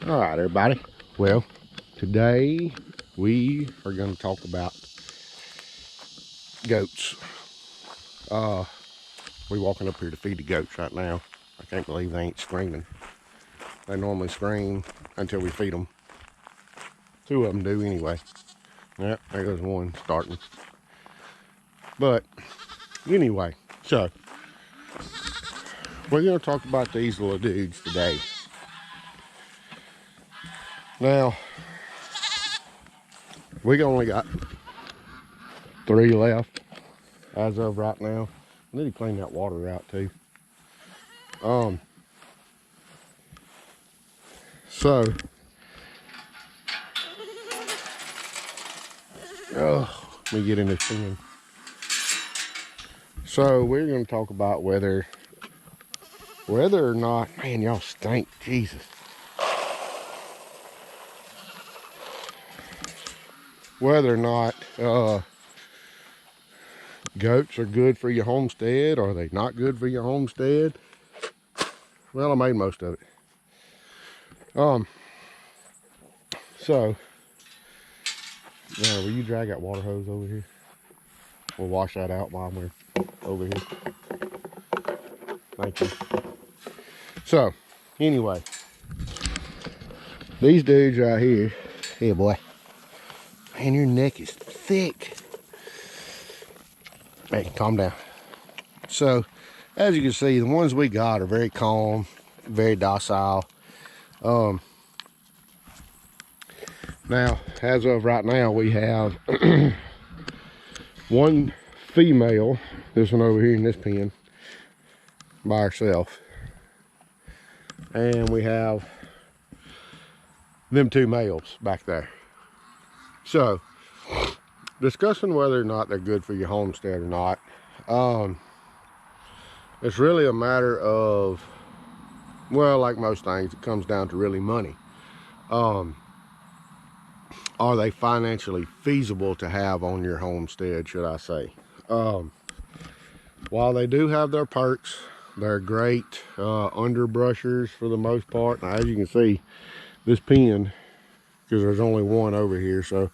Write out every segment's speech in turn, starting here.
All right, everybody. Well, today we are going to talk about goats. We're walking up here to feed the goats right now. I can't believe they ain't screaming. They normally scream until we feed them. Two of them do anyway. Yep, there goes one starting. But anyway, so we're going to talk about these little dudes today. Now, we only got 3 left as of right now. I need to clean that water out too. So, let me get in this pen. So we're going to talk about whether or not, man, y'all stink, Jesus. Whether or not goats are good for your homestead, or are they not good for your homestead? Well, I made most of it. So, now will you drag that water hose over here? We'll wash that out while we're over here. Thank you. So, anyway, these dudes right here, hey boy, man, your neck is thick. Hey, calm down. So, as you can see, the ones we got are very calm, very docile. Now, as of right now, we have one female, this one over here in this pen, by herself. And we have them 2 males back there. So, discussing whether or not they're good for your homestead or not, it's really a matter of, well, like most things, it comes down to really money. Are they financially feasible to have on your homestead, should I say? While they do have their perks, they're great underbrushers for the most part. Now, as you can see, this pen, because there's only one over here, so,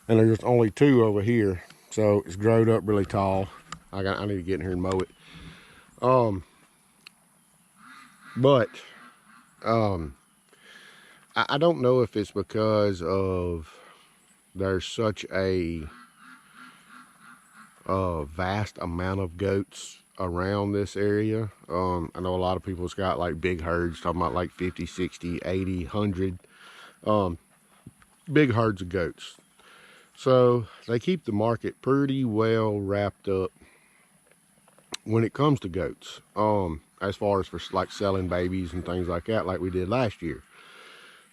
and there's only 2 over here, so it's growed up really tall. I need to get in here and mow it. I don't know if it's because of there's such a vast amount of goats around this area. I know a lot of people's got like big herds, talking about like 50, 60, 80, 100 big herds of goats. So they keep the market pretty well wrapped up when it comes to goats. As far as for like selling babies and things like that, like we did last year.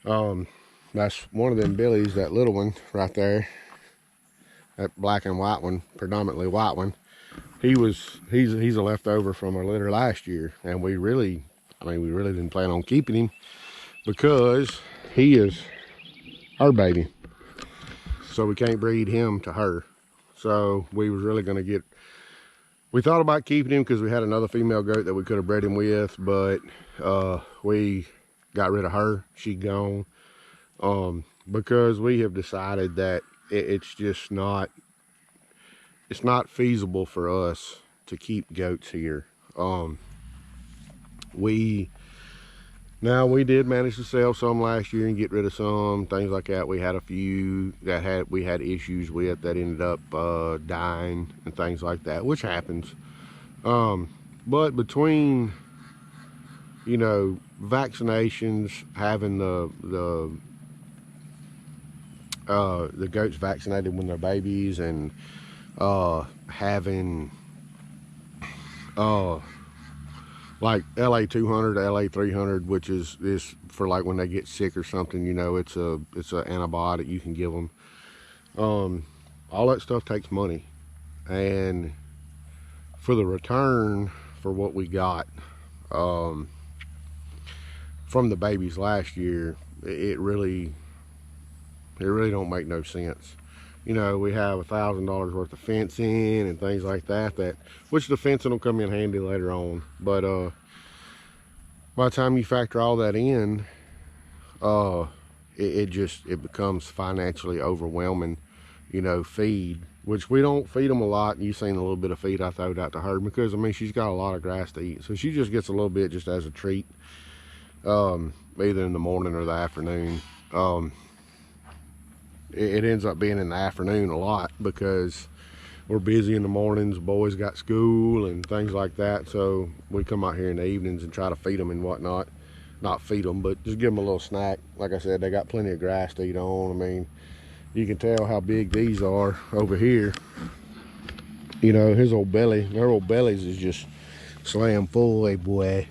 That's one of them billies, that little one right there, that black and white one, predominantly white one. He's a leftover from our litter last year, and we really didn't plan on keeping him because he is our baby, so we can't breed him to her. So we was really going to we thought about keeping him because we had another female goat that we could have bred him with, but we got rid of her. She gone, because we have decided that it's just not, it's not feasible for us to keep goats here. We did manage to sell some last year and get rid of some, things like that. We had a few that we had issues with that ended up dying and things like that, which happens. But between, you know, vaccinations, having the goats vaccinated when they're babies, and having like LA 200, LA 300, which is for like when they get sick or something, you know, it's a antibiotic you can give them. All that stuff takes money, and for the return for what we got from the babies last year, it really don't make no sense. You know, we have $1,000 worth of fencing and things like that, which the fencing will come in handy later on. But by the time you factor all that in, it becomes financially overwhelming, you know, feed, which we don't feed them a lot. You've seen a little bit of feed I throwed out to her because, I mean, she's got a lot of grass to eat. So she just gets a little bit just as a treat, either in the morning or the afternoon. It ends up being in the afternoon a lot because we're busy in the mornings. Boys got school and things like that. So we come out here in the evenings and try to feed them and whatnot. Not feed them, but just give them a little snack. Like I said, they got plenty of grass to eat on. I mean, you can tell how big these are over here. You know, his old belly, their old bellies is just slam full, eh, boy.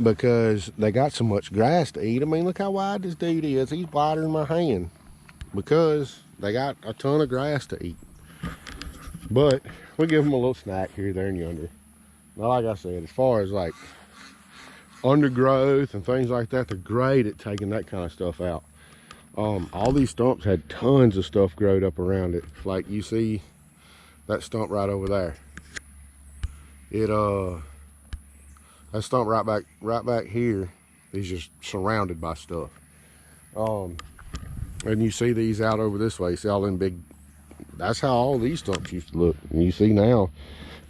Because they got so much grass to eat. I mean, look how wide this dude is. He's wider than my hand. Because they got a ton of grass to eat. But we give them a little snack here, there, and yonder. Now, like I said, as far as like undergrowth and things like that, they're great at taking that kind of stuff out. All these stumps had tons of stuff growed up around it. Like you see that stump right over there. That stump right back here is just surrounded by stuff. And you see these out over this way. See all them big, that's how all these stumps used to look. And you see now,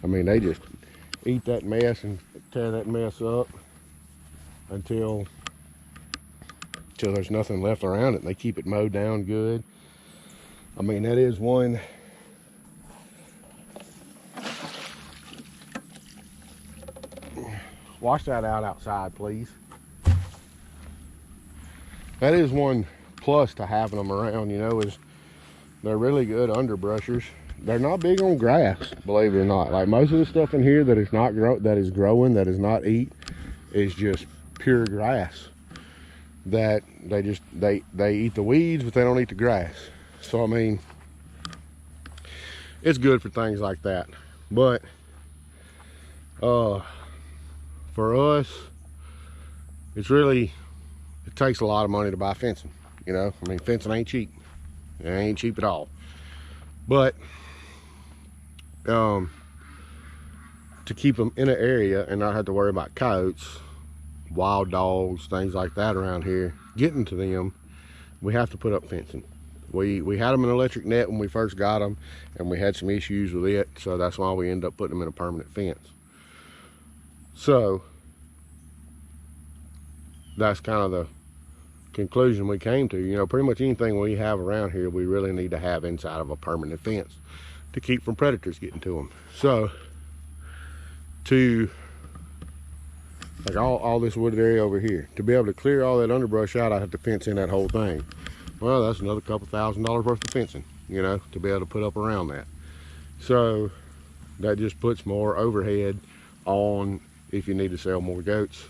I mean, they just eat that mess and tear that mess up until there's nothing left around it. And they keep it mowed down good. I mean, that is one. Wash that out outside, please. That is one plus to having them around, you know, is they're really good underbrushers. They're not big on grass, believe it or not. Like most of the stuff in here that is not that is not eat, is just pure grass. That they eat the weeds, but they don't eat the grass. So I mean, it's good for things like that. But for us, it takes a lot of money to buy fencing. You know, I mean, fencing ain't cheap. It ain't cheap at all. But to keep them in an area and not have to worry about coyotes, wild dogs, things like that around here getting to them, we have to put up fencing. We had them in electric net when we first got them, and we had some issues with it, so that's why we ended up putting them in a permanent fence. So that's kind of the conclusion we came to. You know, pretty much anything we have around here, we really need to have inside of a permanent fence to keep from predators getting to them. So like all this wooded area over here, to be able to clear all that underbrush out, I have to fence in that whole thing. Well, that's another couple $1,000s worth of fencing, you know, to be able to put up around that. So that just puts more overhead on if you need to sell more goats,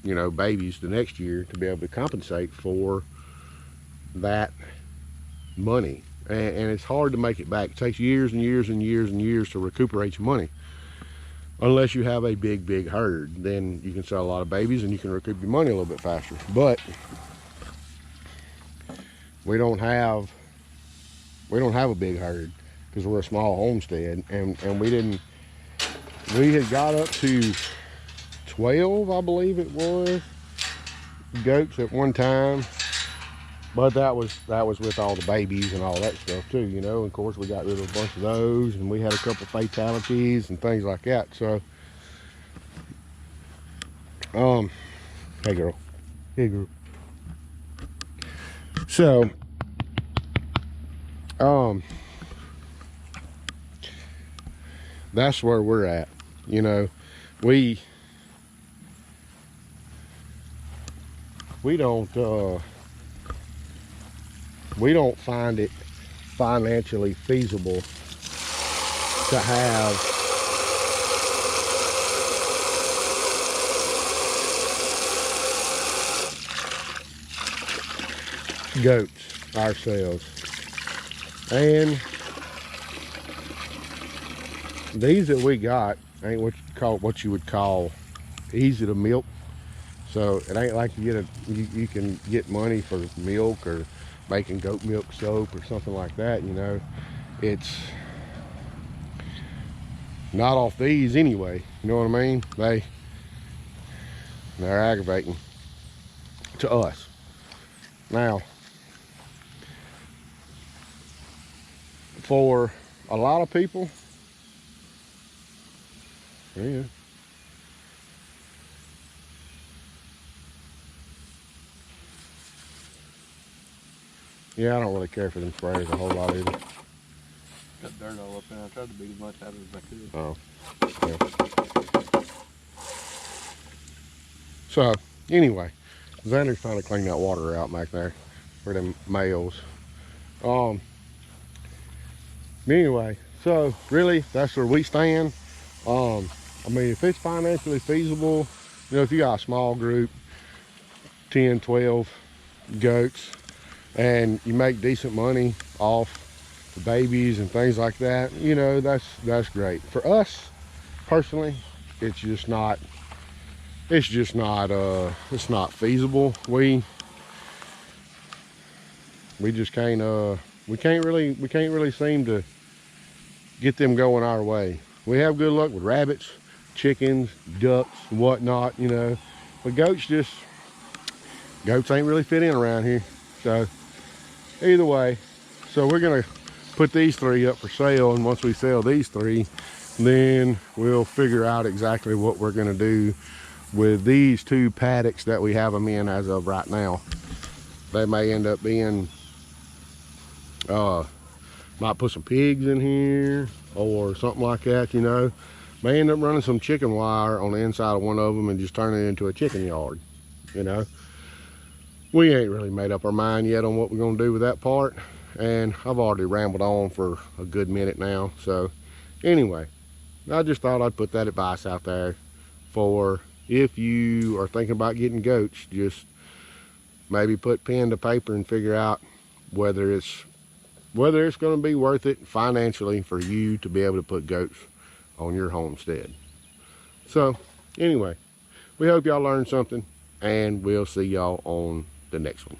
you know, babies the next year, to be able to compensate for that money. And it's hard to make it back. It takes years and years and years and years to recuperate your money. Unless you have a big herd, then you can sell a lot of babies and you can recoup your money a little bit faster. But we don't have a big herd because we're a small homestead, and we had got up to 12, I believe it was, goats at one time. But that was with all the babies and all that stuff too, you know. And of course, we got rid of a bunch of those, and we had a couple fatalities and things like that. So, hey girl, So, that's where we're at. You know, we don't find it financially feasible to have goats ourselves. And these that we got ain't what you would call easy to milk. So it ain't like you can get money for milk or making goat milk soap or something like that, you know. It's not off these anyway, you know what I mean? They're aggravating to us. Now, for a lot of people, yeah, I don't really care for them sprays a whole lot either. Got dirt all up there. I tried to beat as much out of it as I could. Oh, yeah. So, anyway, Xander's trying to clean that water out back there for them males. Anyway, so really, that's where we stand. I mean, if it's financially feasible, you know, if you got a small group, 10, 12 goats, and you make decent money off the babies and things like that, you know, that's great. For us personally, it's not feasible. We just can't we can't really seem to get them going our way. We have good luck with rabbits, chickens, ducks, and whatnot, you know, but goats ain't really fit in around here. So either way, so we're gonna put these 3 up for sale, and once we sell these 3, then we'll figure out exactly what we're gonna do with these 2 paddocks that we have them in as of right now. They may end up being, might put some pigs in here or something like that, you know. May end up running some chicken wire on the inside of one of them and just turn it into a chicken yard, you know. We ain't really made up our mind yet on what we're gonna do with that part, and I've already rambled on for a good minute now. So anyway, I just thought I'd put that advice out there for if you are thinking about getting goats, just maybe put pen to paper and figure out whether it's going to be worth it financially for you to be able to put goats on your homestead. So anyway, we hope y'all learned something, and we'll see y'all on the next one.